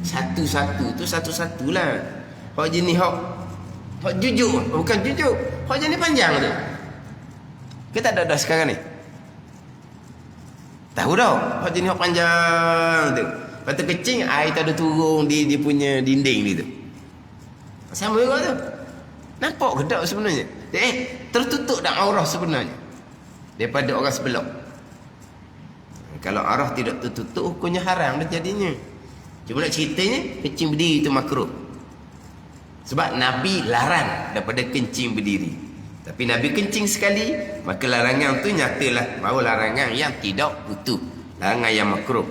satu-satu tu satu-satulah. Hok jenis hok jujur, bukan jujur. Hok jenis panjang tu. Kita tak ada sekarang ni. Tahu tau. Hok jenis hok panjang tu. Lepas tu kecing, air tak ada turun di dia punya dinding dia tu. Sama juga tu. Nampak ke tak sebenarnya? Tertutup dah aurah sebenarnya. Daripada orang sebelah. Kalau aurah tidak tertutup, hukumnya haram dah jadinya. Cuma nak ceritanya, kencing berdiri itu makruh. Sebab Nabi larang daripada kencing berdiri. Tapi Nabi kencing sekali, maka larangan tu nyatalah bahawa larangan yang tidak utuh. Larangan yang makruh.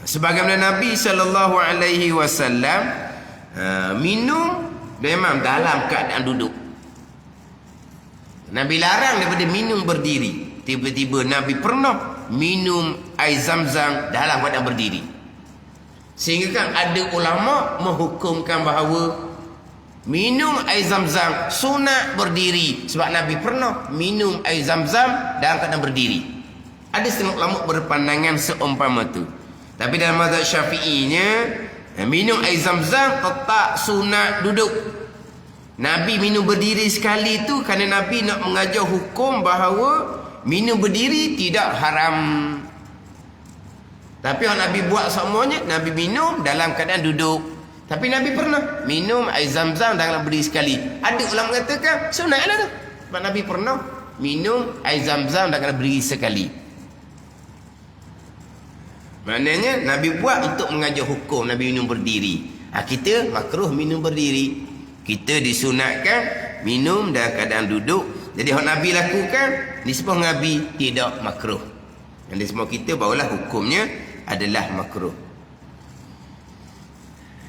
Sebagaimana Nabi SAW minum memang dalam keadaan duduk. Nabi larang daripada minum berdiri. Tiba-tiba Nabi pernah minum air zam-zam dalam keadaan berdiri. Sehingga kan ada ulama menghukumkan bahawa minum air zam-zam sunat berdiri. Sebab Nabi pernah minum air zam-zam dalam keadaan berdiri. Ada setengah ulama berpandangan seumpama tu. Tapi dalam mazhab Syafi'inya, minum air zam-zam tetap sunat duduk. Nabi minum berdiri sekali tu kerana Nabi nak mengajar hukum bahawa minum berdiri tidak haram. Tapi kalau Nabi buat semuanya, Nabi minum dalam keadaan duduk. Tapi Nabi pernah minum air zam-zam dalam berdiri sekali. Ada ulama mengatakan sunatlah tu. Sebab Nabi pernah minum air zam-zam dalam keadaan berdiri sekali. Maknanya Nabi buat untuk mengajar hukum Nabi minum berdiri. Kita makruh minum berdiri. Kita disunatkan minum dalam keadaan duduk. Jadi hak Nabi lakukan nisbah Nabi tidak makruh. Yang nisbah kita barulah hukumnya adalah makruh.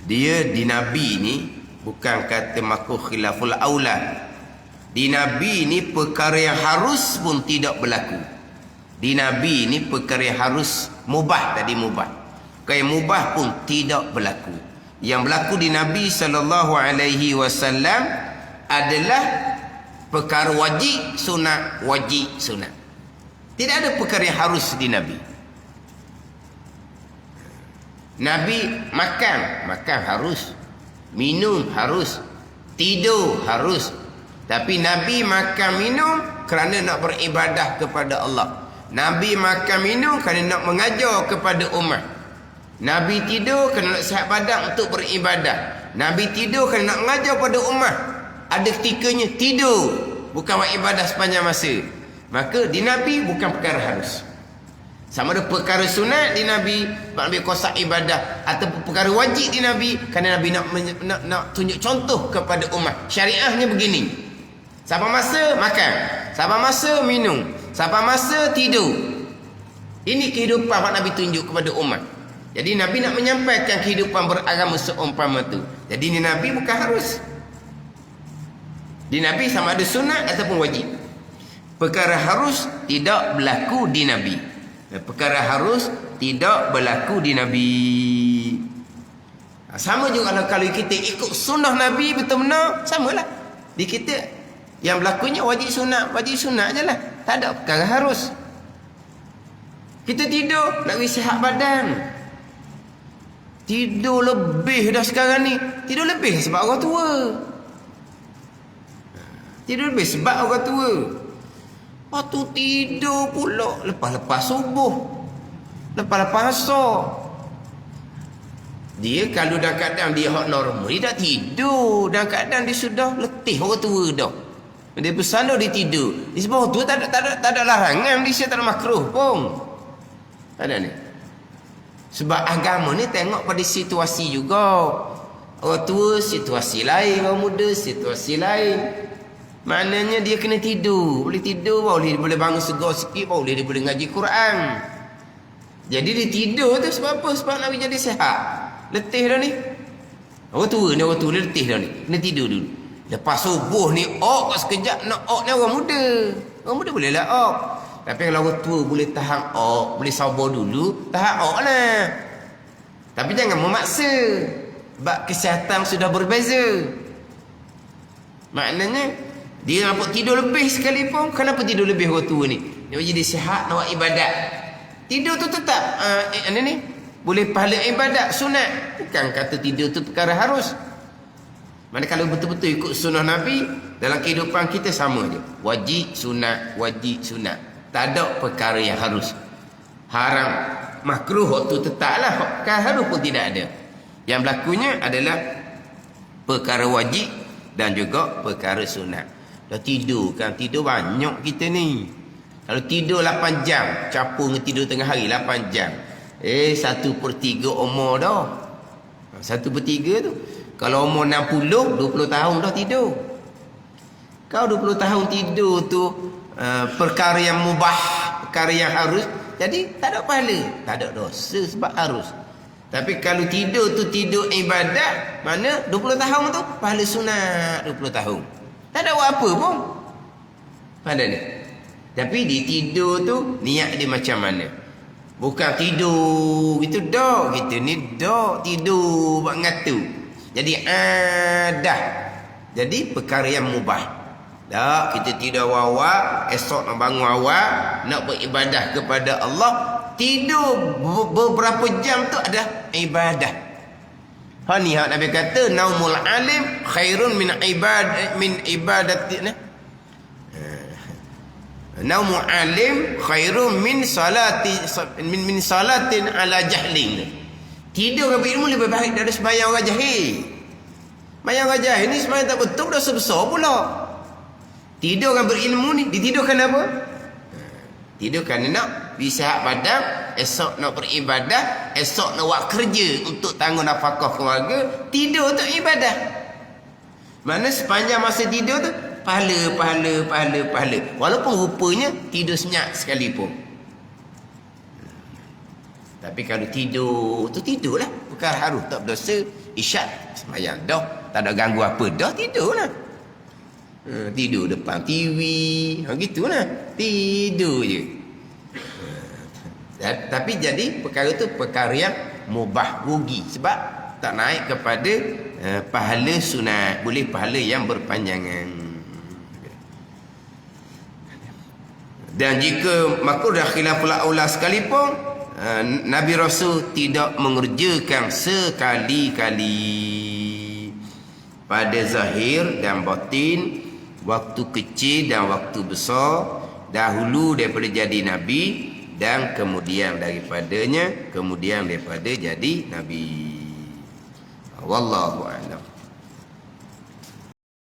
Dia di Nabi ni bukan kata makruh khilaful aula. Di Nabi ni perkara yang harus pun tidak berlaku. Di Nabi ni perkara yang harus mubah tadi mubah. Perkara yang mubah pun tidak berlaku. Yang berlaku di Nabi SAW adalah perkara wajib sunat, wajib sunat. Tidak ada perkara yang harus di Nabi. Nabi makan harus, minum harus, tidur harus. Tapi Nabi makan minum kerana nak beribadah kepada Allah. Nabi makan minum kerana nak mengajar kepada umat. Nabi tidur kerana nak sihat badan untuk beribadah. Nabi tidur kerana nak mengajar pada umat. Ada ketikanya tidur, bukan buat ibadah sepanjang masa. Maka di Nabi bukan perkara harus. Sama ada perkara sunat di Nabi, Nabi kosak ibadah, atau perkara wajib di Nabi kerana Nabi nak tunjuk contoh kepada umat. Syariahnya begini. Sampai masa makan, sampai masa minum, sampai masa tidur. Ini kehidupan yang Nabi tunjuk kepada umat. Jadi Nabi nak menyampaikan kehidupan beragama seumpama tu. Jadi ni Nabi bukan harus. Di Nabi sama ada sunat ataupun wajib. Perkara harus tidak berlaku di Nabi. Perkara harus tidak berlaku di Nabi. Sama juga kalau kita ikut sunnah Nabi betul-betul, samalah. Di kita yang berlakunya wajib sunat je lah. Tak ada perkara harus. Kita tidur nak sihat badan. Tidur lebih dah sekarang ni. Tidur lebih sebab orang tua. Tidur lebih sebab orang tua. Lepas tu tidur pula lepas-lepas subuh, lepas-lepas asar. Dia kalau dalam keadaan dia hak normal, dia tak tidur. Dalam keadaan dia sudah letih orang tua dah. Dia bersandar dia tidur. Di sebab tu tak ada larangan, dia tak ada makruh pun. Tak ada ni. Sebab agama ni tengok pada situasi juga. Orang tua situasi lain, orang muda situasi lain. Maknanya dia kena tidur. Boleh tidur, boleh bangun segar sikit, boleh ngaji Quran. Jadi dia tidur tu sebab apa? Sebab Nabi jadi sihat. Letih dah ni. Orang tua dia letih dah ni. Kena tidur dulu. Lepas subuh ni kat sekejap nak ni orang muda. Orang muda boleh lah Tapi kalau orang tua boleh tahan boleh sabar dulu, tahan lah. Tapi jangan memaksa. Sebab kesihatan sudah berbeza. Maknanya dia nampak tidur lebih sekalipun. Kenapa tidur lebih orang tua ni? Dia jadi sihat nak buat ibadat. Tidur tu tetap boleh pahala ibadat sunat. Bukan kata tidur tu perkara harus. Mana kalau betul-betul ikut sunnah Nabi, dalam kehidupan kita sama je. Wajib sunat, wajib sunat. Tak ada perkara yang harus. Haram, makruh waktu tetaplah. Perkara harus pun tidak ada. Yang berlakunya adalah perkara wajib dan juga perkara sunat. Dah tidur kan, tidur banyak kita ni. Kalau tidur 8 jam, capur dengan tidur tengah hari 8 jam. 1/3 umur dah. 1/3 tu. Kalau umur 60, 20 tahun dah tidur. Kau 20 tahun tidur tu perkara yang mubah, perkara yang harus, jadi tak ada pahala, tak ada dosa sebab harus. Tapi kalau tidur tu tidur ibadat, mana 20 tahun tu pahala sunat 20 tahun. Tak ada buat apa pun. Pada ni. Tapi di tidur tu niat dia macam mana? Bukan tidur gitu dah, kita ni dah tidur buat ngatu. Jadi dah. Jadi perkara yang mubah. Dah kita tidur awal, esok nak bangun awal, nak beribadah kepada Allah, tidur beberapa jam tu ada ibadah. Hani hak Nabi kata naumul alim khairun min ibadatina. Naumul alim khairun min salatin ala jahlin. Tidur dengan ilmu lebih baik daripada sembahyang orang jahil. Sembahyang orang jahil ni sembahyang tak betul, dosa besar pula. Tidur dengan berilmu ni ditidurkan apa? Tidurkan nak bisa badan, esok nak beribadah, esok nak buat kerja untuk tanggung nafkah keluarga, tidur untuk ibadah. Mana sepanjang masa tidur tu pahala. Walaupun rupanya tidur senyap sekalipun. Tapi kalau tidur tu tidurlah, bukan harus tak berdosa, isyak sembahyang dah, tak ada ganggu apa dah, tidurlah. Tidur depan TV, gitulah, tidur je. Tapi jadi perkara tu perkara yang mubah, rugi sebab tak naik kepada pahala sunat, boleh pahala yang berpanjangan. Dan jika makruh dan khilaful aula sekalipun, Nabi Rasul tidak mengerjakan sekali-kali pada zahir dan batin, waktu kecil dan waktu besar, dahulu daripada jadi Nabi dan kemudian daripada jadi Nabi. Wallahu a'lam.